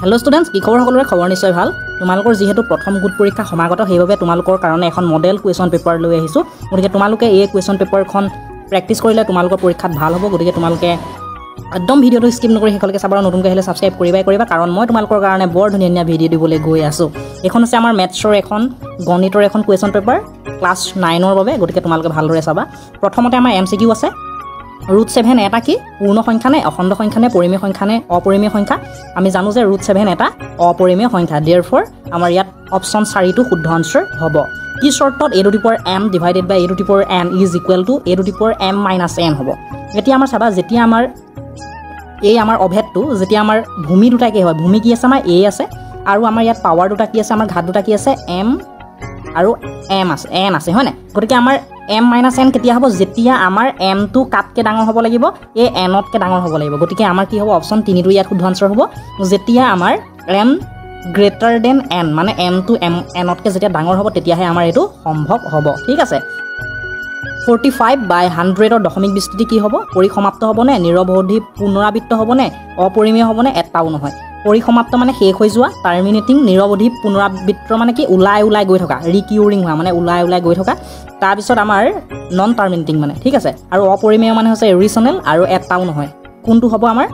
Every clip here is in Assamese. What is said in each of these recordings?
हेलो स्टूडेंट्स কি খবৰ সকলোৰে খবৰ নিশ্চয় ভাল তোমালোকৰ যেহেতু প্ৰথম গুড পৰীক্ষা সমাগত সেইভাবে তোমালোকৰ কাৰণে এখন মডেল কুৱেশ্যন পেপাৰ লৈ আহিছো গতিকে তোমালোকে এই কুৱেশ্যন পেপাৰখন প্ৰেক্টিছ কৰিলে তোমালোকৰ পৰীক্ষাত ভাল হ'ব গতিকে তোমালোকে একদম ভিডিওটো স্কিপ নকৰি হেকলকে চাবৰ নতুনকৈ আহিলে সাবস্ক্ৰাইব কৰিবা কাৰণ মই তোমালোকৰ কাৰণে বৰ ধুনীয়া ভিডিও দিবলৈ গৈ আছো এখন আছে আমাৰ ম্যাথছৰ এখন গণিতৰ এখন কুৱেশ্যন পেপাৰ ক্লাছ 9 ৰ বাবে গতিকে তোমালোকে ভালদৰে চাবা প্ৰথমতে আমাৰ এমসিকিউ আছে √7 এটা কি পূৰ্ণ সংখ্যা নে অখণ্ড সংখ্যা নে পৰিমেয় সংখ্যা নে অপৰিমেয় সংখ্যা আমি জানো যে √7 এটা অপৰিমেয় সংখ্যা therefore আমাৰ ইয়াত অপচন 4 টো শুদ্ধ আনসাৰ হ'ব কি শৰ্তত a to the power m divided by a to the power n is equal to a to the power m minus n হ'ব এতিয়া আমাৰ চাবা যেতিয়া আমাৰ এই আমাৰ অভেদটো যেতিয়া আমাৰ ভূমি দুটা কি হয় ভূমি কি আছে আমাৰ a আছে আৰু আমাৰ ইয়াত পাৱাৰ দুটা কি আছে আমাৰ ঘাত দুটা কি আছে m আৰু m আছে n আছে হয় না গতিকে আমাৰ m - n কেতিয়া হ'ব যেতিয়া আমাৰ m টো কাটকে ডাঙৰ হ'ব লাগিব এ n তকে ডাঙৰ হ'ব লাগিব গতিকে আমাৰ কি হ'ব অপচন 3 টো ইয়াত শুদ্ধ আনসাৰ হ'ব যেতিয়া আমাৰ m গ্ৰেটাৰ দেন n মানে m টো n তকে যেতিয়া ডাঙৰ হ'ব তেতিয়াহে আমাৰ এটো সম্ভৱ হ'ব ঠিক আছে 45 বাই 100 ৰ দশমিক বিস্তৃতি কি হ'ব পৰিসমাপ্ত হ'ব নে নিৰৱধি পুনৰাবৃত্ত হ'ব নে অপৰিমেয় হ'ব নে এটাও নহয় পৰিসমাপ্ত মানে শেষ হৈ যোৱা টাৰ্মিনেটিং নিৰৱধি পুনৰাবৃত্ত মানে কি উলাই গৈ থকা ৰিকিউৰিং হোৱা মানে উলাই গৈ থকা তাৰ পিছত আমাৰ নন টাৰ্মিনেটিং মানে ঠিক আছে আৰু অপৰিমেয় মানে হৈছে ইৰেচনেল আৰু এটাও নহয় কোনটো হ'ব আমাৰ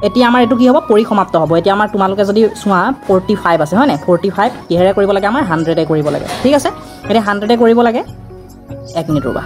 এতিয়া আমাৰ এটো কি হ'ব পৰিসমাপ্ত হ'ব এতিয়া আমাৰ তোমালোকে যদি চোৱা 45 আছে হয় না 45 কিহেৰে কৰিব লাগে আমাৰ 100 এ কৰিব লাগে ঠিক আছে এতিয়া 100 এ কৰিব লাগে 1 মিনিট ৰবা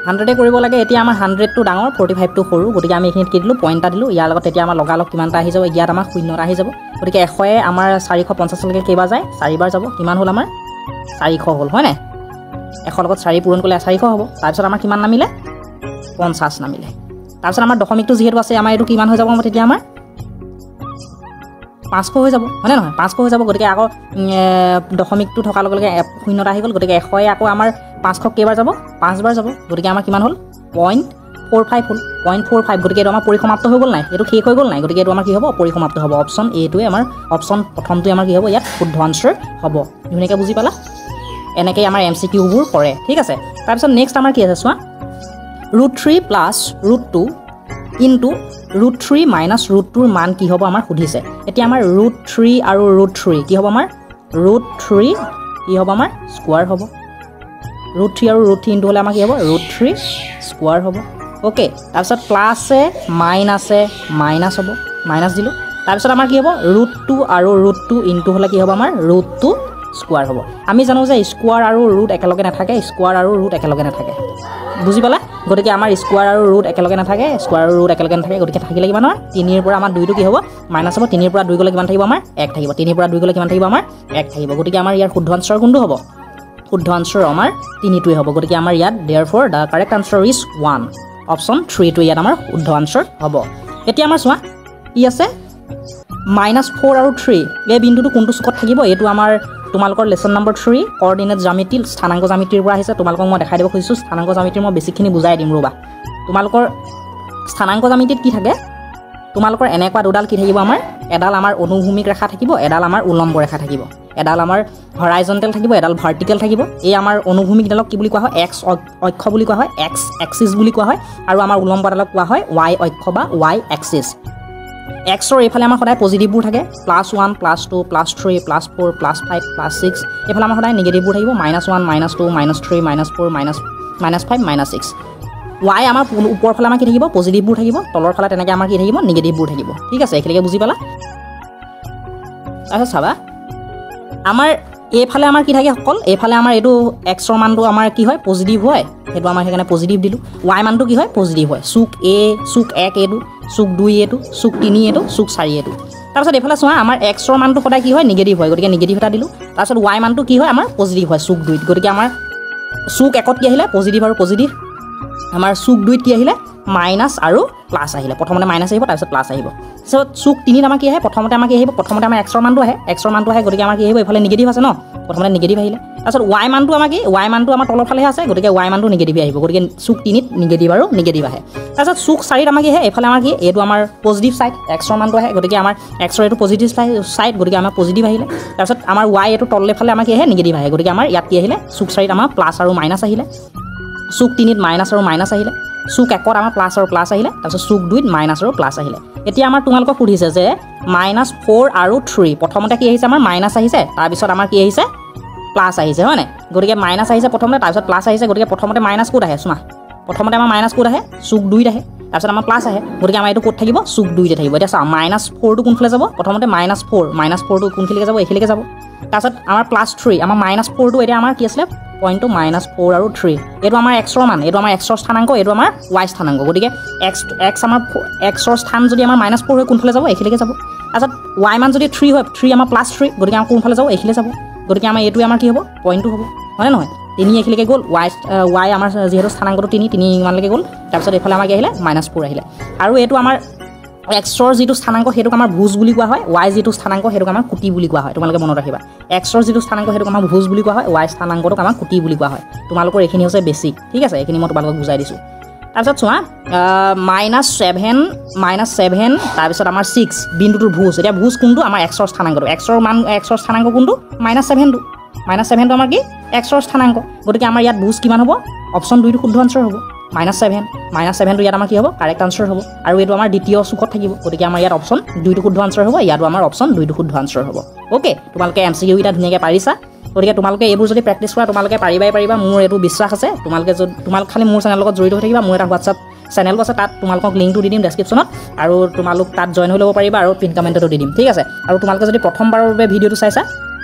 100 এ কৰিব লাগে এতিয়া আমাৰ 100 টো ডাঙৰ 45 টো সৰু গতিকে আমি এখিনিত কি দিলো পইণ্টটা দিলো ইয়াৰ লগত এতিয়া আমাৰ লগালগ কিমানটা আহি যাব ইয়াত আমাৰ শূন্যটা আহি যাব গতিকে 100 এ আমাৰ 450 লৈকে কেইবাৰ যায় 4 বাৰ যাব কিমান হ'ল আমাৰ 400 হ'ল হয় না 100 লগত 4 পূৰণ কৰিলে 400 হ'ব তাৰ পিছত আমাৰ কিমান নামিলে 50 নামিলে তাৰ পিছত আমাৰ দশমিকটো যেহেতু আছে আমাৰ এটো কিমান হৈ যাব তেতিয়া আমাৰ 500 হৈ যাব মানে নহয় 500 হৈ যাব গতিকে আকৌ দশমিকটো থকা লগে লগে শূন্যটা আহি গ'ল গতিকে 100 এ আকৌ আমাৰ 500 কেইবাৰ যাব 5 বাৰ যাব গতিকে আমাৰ কিমান হ'ল 0.45 হ'ল 0.45 গতিকে এটো আমাৰ পৰিসমাপ্ত হৈ গ'ল নাই এটো শেষ হৈ গ'ল নাই গতিকে এটো আমাৰ কি হ'ব পৰিসমাপ্ত হ'ব অপচন এ টোৱে আমাৰ অপচন প্ৰথমটোৱে আমাৰ কি হ'ব ইয়াত শুদ্ধ আনসাৰ হ'ব ধুনীয়াকৈ বুজি পালা এনেকৈ আমাৰ এমসিকিউ বোৰ কৰে ঠিক আছে তাৰ পিছত নেক্সট আমাৰ কি আছে চোৱা √3 প্লাছ √2 ইনটু √3 মাইনাছ √2 ৰ মান কি হ'ব আমাৰ সুধিছে এতিয়া আমাৰ √3 আৰু √3 কি হ'ব আমাৰ √3 কি হ'ব আমাৰ স্কয়াৰ হ'ব √3 আৰু √3 ইনটু হলে আমাৰ কি হ'ব √3 স্কয়াৰ হ'ব ওকে তাৰ পিছত প্লাছ এ মাইনাছ হ'ব মাইনাছ দিলো তাৰ পিছত আমাৰ কি হ'ব √2 আৰু √2 ইনটু হলে কি হ'ব আমাৰ √2 স্কয়াৰ হ'ব আমি জানো যে স্কয়াৰ আৰু ৰুট একেলগে নাথাকে স্কয়াৰ আৰু ৰুট একেলগে নাথাকে বুজি পালা গতিকে আমাৰ স্কয়াৰ আৰু ৰুট একেলগে নাথাকে স্কয়াৰ আৰু ৰুট একেলগে নাথাকে গতিকে থাকিলে কিমান হয় 3 ৰ পৰা আমাৰ 2 টো কি হ'ব মাইনাছ হ'ব 3 ৰ পৰা 2 গলে কিমান থাকিব আমাৰ 1 থাকিব 3 ৰ পৰা 2 গলে কিমান থাকিব আমাৰ 1 থাকিব গতিকে আমাৰ ইয়াৰ শুদ্ধ আনসাৰ কোনটো হ'ব শুদ্ধ আনসাৰ আমাৰ 3 টোৱে হ'ব গতিকে আমাৰ ইয়াত therefore the correct answer is 1 option 3 টো ইয়াত আমাৰ শুদ্ধ আনসাৰ হ'ব এতিয়া আমাৰ চোৱা ই আছে -4 আৰু 3 এই বিন্দুটো কোনটো চুকত থাকিব এটো আমাৰ তোমালোকৰ লেসন নম্বৰ 3 কোঅৰ্ডিনেট জ্যামিতি স্থানাংক জ্যামিতিৰ পৰা আহিছে তোমালোকক মই দেখাই দিব খুজিছো স্থানাংক জ্যামিতিৰ মই বেছিখিনি বুজাই দিম ৰবা তোমালোকৰ স্থানাংক জ্যামিতিত কি থাকে তোমালোকৰ এনেকুৱা দুডাল কি থাকিব আমাৰ এডাল আমাৰ অনুভূমিক ৰেখা থাকিব এডাল আমাৰ উলম্ব ৰেখা থাকিব এডাল আমাৰ হৰাইজন্টেল থাকিব এডাল ভাৰ্টিকেল থাকিব এই আমাৰ অনুভূমিক ডালক কি বুলি কোৱা হয় x অক্ষ বুলি কোৱা হয় x এক্সিস বুলি কোৱা হয় আৰু আমাৰ উলম্ব ডালক কোৱা হয় y অক্ষ বা y এক্সিস x ৰ এফালে আমাৰ সদায় পজিটিভবোৰ থাকে +1 +2 +3 +4 +5 +6 এফালে আমাৰ সদায় নিগেটিভবোৰ থাকিব -1 -2 -3 -4 -5 -6 y আমাৰ ওপৰ ফালে আমাৰ কি থাকিব পজিটিভবোৰ থাকিব তলৰ ফালে তেনেকৈ আমাৰ কি থাকিব নিগেটিভবোৰ থাকিব ঠিক আছে এখিলৈকে বুজি পালা তাৰপিছত চাবা আমাৰ এফালে আমাৰ কি থাকে সকল এফালে আমাৰ এটো x ৰ মানটো আমাৰ কি হয় পজিটিভ হয় হেতু আমাৰ হেকানে পজিটিভ দিলু y মানটো কি হয় পজিটিভ হয় সুক a সুক 1 এটো সুক 2 এটো সুক 3 এটো সুক 4 এটো তাৰপিছত এফালে চোৱা আমাৰ x ৰ মানটো সদায় কি হয় নিগেটিভ হয় গতিকে নিগেটিভ এটা দিলু তাৰপিছত y মানটো কি হয় আমাৰ পজিটিভ হয় সুক 2 গতিকে আমাৰ সুক 1 কি আহিলে পজিটিভ আৰু পজিটিভ আমাৰ সুক 2 কি আহিলে মাইনাস আৰু প্লাস আহিলে প্ৰথমতে মাইনাস আহিব তাৰপিছত প্লাস আহিব সো সুক 3 আমাৰ কি আহে প্ৰথমতে আমাৰ কি আহিব প্ৰথমতে আমাৰ x ৰ মানটো আহে গতিকে আমাৰ কি আহিব এফালে নিগেটিভ আছে ন প্ৰথমতে নিগেটিভ আহিলে তাৰপিছত y মানটো আমাৰ কি y মানটো আমাৰ তলৰ ফালে আছে গতিকে y মানটো নিগেটিভ আহিব গতিকে সুক 3 ত নিগেটিভ আৰু নিগেটিভ আহে তাৰপিছত সুক 4 ত আমাৰ কি আহে এফালে আমাৰ কি এটো আমাৰ পজিটিভ সাইড x ৰ মানটো আহে গতিকে আমাৰ x ৰ এটো পজিটিভ সাইড গতিকে আমাৰ পজিটিভ আহিলে তাৰপিছত আমাৰ y এটো তললে ফালে আমাৰ কি আহে নিগেটিভ আহে গতিকে আমাৰ ইয়াত কি আহিলে সুক 4 ত আমাৰ প্লাস আৰু মাইনাস আহিলে সুক 3 ত মাইনাস আৰু মাইনাস আহিলে চুক 1ত আমাৰ প্লাছ আৰু প্লাছ আহিলে তাৰপিছত চুক 2ত মাইনাছ আৰু প্লাছ আহিলে এতিয়া আমাৰ তোমালোকক সুধিছে যে -4 আৰু 3 প্ৰথমতে কি আহিছে আমাৰ মাইনাছ আহিছে তাৰপিছত আমাৰ কি আহিছে প্লাছ আহিছে হয় নাই গতিকে মাইনাছ আহিছে প্ৰথমতে তাৰপিছত প্লাছ আহিছে গতিকে প্ৰথমতে মাইনাছ ক'ত আহে চোৱা প্ৰথমতে আমাৰ মাইনাছ ক'ত আহে চুক 2ত আহে তাৰপিছত আমাৰ প্লাছ আহে গতিকে আমাৰ এইটো ক'ত থাকিব চুক 2তে থাকিব এতিয়া চাওঁ -4টো কোনফালে যাব প্ৰথমতে -4টো কোনখিনিলৈকে যাব এইখিনিলৈকে যাব তাৰপিছত আমাৰ +3 আমাৰ -4টো এতিয়া আমাৰ কি আছিলে পইণ্টটো -4 আৰু 3 এইটো আমাৰ xৰ মান এইটো আমাৰ xৰ স্থানাংক এইটো আমাৰ y স্থানাংক গতিকে x আমাৰ xৰ স্থান যদি আমাৰ -4 হয় কোনফালে যাব এইখিনিলৈকে যাব তাৰপিছত y মান যদি 3 হয় 3 আমাৰ +3 গতিকে আমাৰ কোনফালে যাব এইখিনিলে যাব গতিকে আমাৰ এইটোৱে আমাৰ কি হ'ব পইণ্টটো হ'ব হয়নে নহয় 3 এইখিনিলৈকে গ'ল y আমাৰ যিহেতু স্থানাংকটো 3 ইমানলৈকে গ'ল তাৰপিছত এইফালে আমাৰ কি আহিলে -4 আহিলে আৰু এইটো আমাৰ xৰ যিটো স্থানাংক সেইটোক আমাৰ ভুজ বুলি কোৱা হয় y যিটো স্থানাংক সেইটোক আমাৰ কুটি বুলি কোৱা হয় তোমালোকে মনত ৰাখিবা xৰ যিটো স্থানাংক সেইটোক আমাৰ ভুজ বুলি কোৱা হয় y স্থানাংকটোক আমাৰ কুটি বুলি কোৱা হয় তোমালোকৰ এইখিনি হৈছে বেছিক ঠিক আছে এইখিনি মই তোমালোকক বুজাই দিছোঁ তাৰপিছত চোৱা -7 তাৰপিছত আমাৰ 6 বিন্দুটোৰ ভুজ এতিয়া ভুজ কোনটো আমাৰ xৰ স্থানাংকটো xৰ স্থানাংক কোনটো -7টো -7টো আমাৰ কি xৰ স্থানাংক গতিকে আমাৰ ইয়াত ভুজ কিমান হ'ব অপশ্যন 2টো শুদ্ধ আনচাৰ হ'ব -7টো ইয়াত আমাৰ কি হ'ব কাৰেক্ট আনচাৰ হ'ব আৰু এইটো আমাৰ দ্বিতীয় চুকত থাকিব গতিকে আমাৰ ইয়াত অপশ্যন 2টো শুদ্ধ আনচাৰ হ'ব ইয়াতো আমাৰ অপশ্যন 2টো শুদ্ধ আনচাৰ হ'ব অ'কে তোমালোকে MCQ কেইটা ধুনীয়াকৈ পাৰিছা গতিকে তোমালোকে এইবোৰ যদি প্ৰেক্টিছ কৰা তোমালোকে পাৰিবা মোৰ এইটো বিশ্বাস আছে তোমালোকে খালি মোৰ চেনেলৰ লগত জড়িত হৈ থাকিবা মোৰ এটা হোৱাটছআপ চেনেল আছে তাত তোমালোকক লিংকটো দি দিম ডেছক্ৰিপশ্যনত আৰু তোমালোক তাত জইন হৈ ল'ব পাৰিবা আৰু পিন কমেণ্টতো দি দিম ঠিক আছে আৰু তোমালোকে যদি প্ৰথমবাৰৰ বাবে ভিডিঅ'টো চাইছা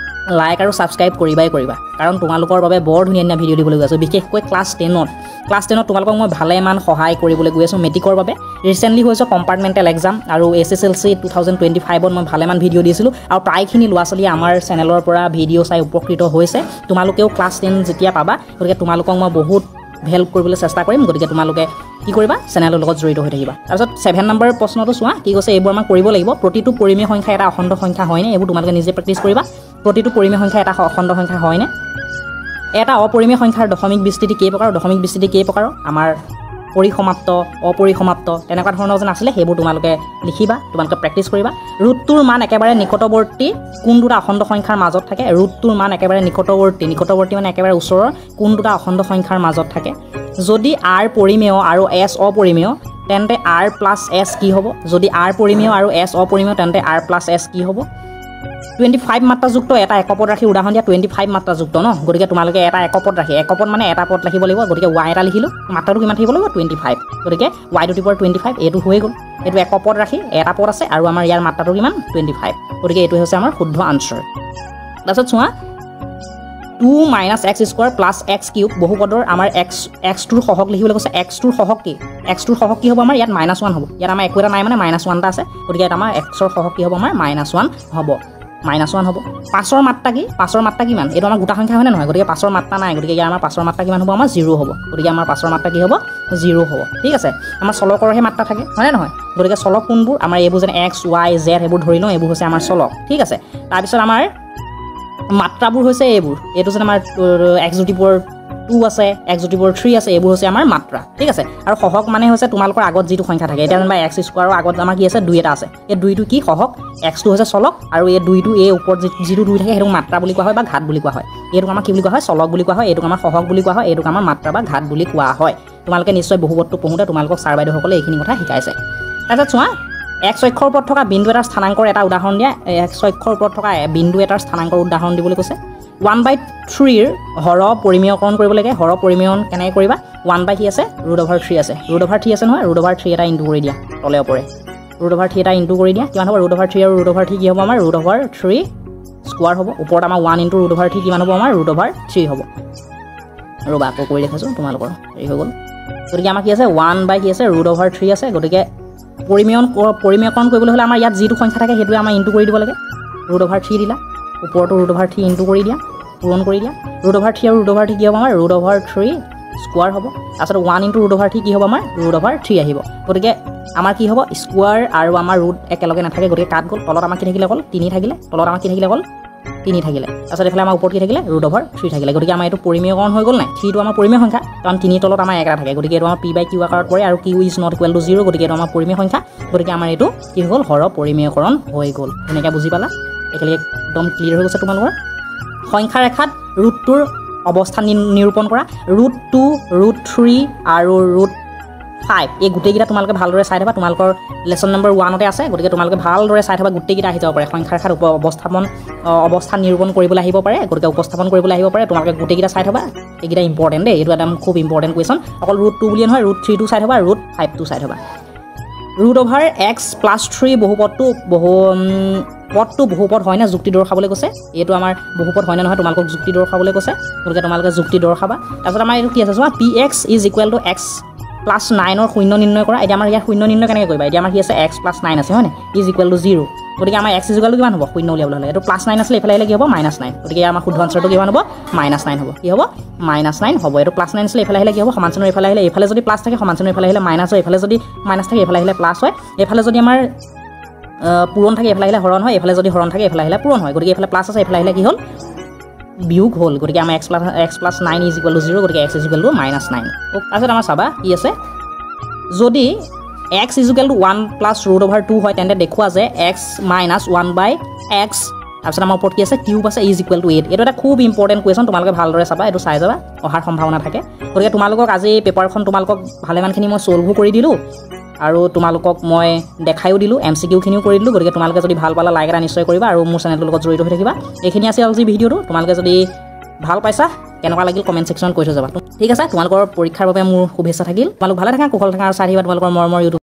লাইক আৰু ছাবস্ক্ৰাইব কৰিবা কাৰণ তোমালোকৰ বাবে বৰ ধুনীয়া ভিডিঅ' দিবলৈ গৈ আছোঁ বিশেষকৈ ক্লাছ 10ত তোমালোকক মই ভালেমান সহায় কৰিবলৈ গৈ আছোঁ মেট্ৰিকৰ বাবে ৰিচেণ্টলি হৈছে কম্পাৰ্টমেণ্টেল এক্সাম আৰু SSLC 2025ত মই ভালেমান ভিডিঅ' দিছিলোঁ আৰু প্ৰায়খিনি ল'ৰা ছোৱালীয়ে আমাৰ চেনেলৰ পৰা ভিডিঅ' চাই উপকৃত হৈছে তোমালোকেও ক্লাছ 10 যেতিয়া পাবা গতিকে তোমালোকক মই বহুত হেল্প কৰিবলৈ চেষ্টা কৰিম গতিকে তোমালোকে কি কৰিবা চেনেলৰ লগত জড়িত হৈ থাকিবা তাৰপিছত 7 নম্বৰ প্ৰশ্নটো চোৱা কি কৈছে এইবোৰ আমাক কৰিব লাগিব প্ৰতিটো পৰিমেয় সংখ্যা এটা অখণ্ড সংখ্যা হয়নে এইবোৰ তোমালোকে নিজে প্ৰেক্টিছ কৰিবা প্ৰতিটো পৰিমেয় সংখ্যা এটা অখণ্ড সংখ্যা হয়নে এটা অপৰিমেয় সংখ্যাৰ দশমিক বিস্তৃতি কেই প্ৰকাৰৰ আমাৰ পৰিসমাপ্ত অপৰিসমাপ্ত তেনেকুৱা ধৰণৰ যেন আছিলে সেইবোৰ তোমালোকে লিখিবা তোমালোকে প্ৰেক্টিছ কৰিবা ৰুটটোৰ মান একেবাৰে নিকটৱৰ্তী কোন দুটা অখণ্ড সংখ্যাৰ মাজত থাকে ৰুটটোৰ মান একেবাৰে নিকটৱৰ্তী মানে একেবাৰে ওচৰৰ কোন দুটা অখণ্ড সংখ্যাৰ মাজত থাকে যদি r পৰিমেয় আৰু s অপৰিমেয় তেন্তে r + s কি হ'ব যদি r পৰিমেয় আৰু s অপৰিমেয় তেন্তে r + s কি হ'ব 25 মাত্ৰাযুক্ত এটা একপদ ৰাখি উদাহৰণ দিয়া 25 মাত্ৰাযুক্ত ন গতিকে তোমালোকে এটা একপদ ৰাখি একপদ মানে এটা পদ লিখিব লাগিব গতিকে y এটা লিখিলোঁ মাত্ৰাটো কিমান থাকিব লাগিব 25 গতিকে y⁵ এইটো হৈ গ'ল এইটো একপদ ৰাখি এটা পদ আছে আৰু আমাৰ ইয়াৰ মাত্ৰাটো কিমান 25 গতিকে এইটো হৈছে আমাৰ শুদ্ধ আনচাৰ তাৰপিছত চোৱা 2 - x² + x³ বহুপদৰ আমাৰ x2ৰ সহগ লিখিবলৈ কৈছে x2ৰ সহগ কি হ'ব আমাৰ ইয়াত -1 হ'ব ইয়াত আমাৰ একো এটা নাই মানে -1 এটা আছে গতিকে ইয়াত আমাৰ xৰ সহগ কি হ'ব আমাৰ -1 হ'ব -1 হ'ব 5ৰ মাত্ৰা কিমান এইটো আমাৰ গোটা সংখ্যা হয়নে নহয় গতিকে 5ৰ মাত্ৰা নাই গতিকে ইয়াৰ আমাৰ 5ৰ মাত্ৰা কিমান হ'ব আমাৰ 0 হ'ব গতিকে আমাৰ 5ৰ মাত্ৰা কি হ'ব 0 হ'ব ঠিক আছে আমাৰ চলকৰহে মাত্ৰা থাকে হয়নে নহয় গতিকে চলক কোনবোৰ আমাৰ এইবোৰ যেনে x y z এইবোৰ ধৰি লওঁ এইবোৰ হৈছে আমাৰ চলক ঠিক আছে তাৰপিছত আমাৰ মাত্ৰাবোৰ হৈছে এইটো যেন আমাৰ x⁵2 আছে x⁵3 আছে এইবোৰ হৈছে আমাৰ মাত্ৰা ঠিক আছে আৰু সহগ মানে হৈছে তোমালোকৰ আগত যিটো সংখ্যা থাকে এতিয়া যেনিবা x² আগত আমাৰ কি আছে 2 এটা আছে এই 2টো কি সহগ x2 হৈছে চলক আৰু এই 2টো এই ওপৰত যিটো 2 থাকে সেইটো মাত্ৰা বুলি কোৱা হয় বা ঘাত বুলি কোৱা হয় এইটোক আমাৰ কি বুলি কোৱা হয় চলক বুলি কোৱা হয় এইটোক আমাৰ সহগ বুলি কোৱা হয় এইটোক আমাৰ মাত্ৰা বা ঘাত বুলি কোৱা হয় তোমালোকে নিশ্চয় বহুপদটো পঢ়োঁতে তোমালোকক ছাৰ বাইদেউসকলে এইখিনি কথা শিকাইছে তাৰপিছত চোৱা x অক্ষৰ ওপৰত থকা বিন্দু এটাৰ স্থানাংকৰ এটা উদাহৰণ দিয়া x অক্ষৰ ওপৰত থকা বিন্দু এটাৰ স্থানাংকৰ উদাহৰণ দিবলৈ কৈছে 1/3ৰ হৰ পৰিমেয়কৰণ কৰিব লাগে হৰ পৰিমেয়ন কেনেকৈ কৰিবা 1/কি আছে √3 আছে √3 আছে নহয় √3 এটা ইনটু কৰি দিয়া তলে ওপৰে √3 এটা ইনটু কৰি দিয়া কিমান হ'ব √3 আৰু √3 কি হ'ব আমাৰ √3 স্কোৱাৰ হ'ব ওপৰত আমাৰ 1 * √3 কিমান হ'ব আমাৰ √3 হ'ব ৰ'বা আকৌ কৰি দেখাইছোঁ তোমালোকৰ এই হৈ গ'ল গতিকে আমাৰ কি আছে 1/কি আছে √3 আছে গতিকে পৰিমেয়কৰণ কৰিবলৈ হ'লে আমাৰ ইয়াত যিটো সংখ্যা থাকে সেইটোৱে আমাৰ ইনটু কৰি দিব লাগে √3 দিলা ওপৰতো √3 ইনটু কৰি দিয়া পূৰণ কৰি দিয়া √3 আৰু √3 কি হ'ব আমাৰ √3 স্কোৱাৰ হ'ব তাৰপিছত 1 * √3 কি হ'ব আমাৰ √3 আহিব গতিকে আমাৰ কি হ'ব স্কোৱাৰ আৰু আমাৰ ৰুট একেলগে নাথাকে গতিকে কাট গ'ল তলত আমাৰ কি থাকিলে অকল 3 থাকিলে তলত আমাৰ কি থাকিলে অকল 3 থাকিলে তাৰপিছত এইফালে আমাৰ ওপৰত কি থাকিলে √3 থাকিলে গতিকে আমাৰ এইটো পৰিমেয়কৰণ হৈ গ'ল নাই 3টো আমাৰ পৰিমেয় সংখ্যা কাৰণ 3 তলত আমাৰ 1 এটা থাকে গতিকে এইটো আমাৰ p/q আকাৰত পৰে আৰু q = 0 গতিকে এইটো আমাৰ পৰিমেয় সংখ্যা গতিকে আমাৰ এইটো কি হৈ গ'ল হৰ পৰিমেয়কৰণ হৈ গ'ল এনেকৈ বুজি পালা একেলগে একদম ক্লিয়াৰ হৈ গৈছে তোমালোকৰ সংখ্যা ৰেখাত ৰুটটোৰ অৱস্থা নিৰূপণ কৰা √2 √3 আৰু 5 এই গোটেইকেইটা তোমালোকে ভালদৰে চাই থাকা তোমালোকৰ লেসন নম্বৰ 1তে আছে গতিকে তোমালোকে ভালদৰে চাই থাকা গোটেইকেইটা আহি যাব পাৰে সংখ্যাৰ খাত অৱস্থা নিৰূপণ কৰিবলৈ আহিব পাৰে গতিকে উপস্থাপন কৰিবলৈ আহিব পাৰে তোমালোকে গোটেইকেইটা চাই থাকা এইকেইটা ইম্পৰ্টেণ্ট দেই এইটো একদম খুব ইম্পৰ্টেণ্ট কুৱেশ্যন অকল √2 বুলি নহয় √3 টো চাই থাকা √5 টো চাই থাকা √(x + 3) পদটো বহুপদ হয় না যুক্তি দৰ্শাবলৈ কৈছে এইটো আমাৰ বহুপদ হয় না নহয় তোমালোকক যুক্তি দৰ্শাবলৈ কৈছে গতিকে তোমালোকে যুক্তি দৰ্শাবা তাৰপিছত আমাৰ এইটো কি আছে চোৱা px = x + 9 ৰ শূন্য নিৰ্ণয় কৰা এতিয়া আমাৰ ইয়াৰ শূন্য নিৰ্ণয় কেনেকৈ কৰিবা এতিয়া আমাৰ কি আছে x + 9 আছে হয়নে = 0 গতিকে আমাৰ x = কিমান হ'ব শূন্য উলিয়াবলৈ হ'লে এইটো +9 আছিল এফালে আহিলে কি হ'ব -9 গতিকে আমাৰ শুদ্ধ আনসাৰটো কিমান হ'ব -9 হ'ব কি হ'ব -9 হ'ব এইটো +9 আছিল এফালে আহিলে কি হ'ব সমান চিনৰ এফালে আহিলে এইফালে যদি প্লাছ থাকে সমান চিনৰ এফালে আহিলে মাইনাছ হয় এফালে যদি মাইনাছ থাকে এফালে আহিলে প্লাছ হয় এফালে যদি আমাৰ পূৰণ থাকে এফালে আহিলে হৰণ হয় এফালে যদি হৰণ থাকে এফালে আহিলে পূৰণ হয় গতিকে এফালে প্লাছ আছে এফালে আহিলে কি হ'ল বিয়োগ হ'ল গতিকে আমাৰ x + 9 = 0 গতিকে x = -9 তাৰপিছত আমাৰ চাবা কি আছে যদি x = 1 + √2 হয় তেন্তে দেখুৱা যে x - 1/x তাৰপিছত আমাৰ ওপৰত কি আছে কিউব আছে = 8 এইটো এটা খুব ইম্পৰ্টেণ্ট কুৱেশ্যন তোমালোকে ভালদৰে চাবা এইটো চাই যাবা অহাৰ সম্ভাৱনা থাকে গতিকে তোমালোকক আজি পেপাৰখন তোমালোকক ভালেমানখিনি মই ছলভো কৰি দিলোঁ আৰু তোমালোকক মই দেখাইও দিলোঁ MCQ খিনিও কৰি দিলোঁ গতিকে তোমালোকে যদি ভাল পালা লাইক এটা নিশ্চয় কৰিবা আৰু মোৰ চেনেলটোৰ লগত জড়িত হৈ থাকিবা এইখিনি আছে আজি ভিডিঅ'টো তোমালোকে যদি ভাল পাইছা কেনেকুৱা লাগিল কমেণ্ট ছেকশ্যনত কৈ থৈ যাবা ঠিক আছে তোমালোকৰ পৰীক্ষাৰ বাবে মোৰ শুভেচ্ছা থাকিল তোমালোক ভালে থাকা কুশল থাকা আৰু চাই থাকিবা তোমালোকৰ মৰমৰ ইউটিউব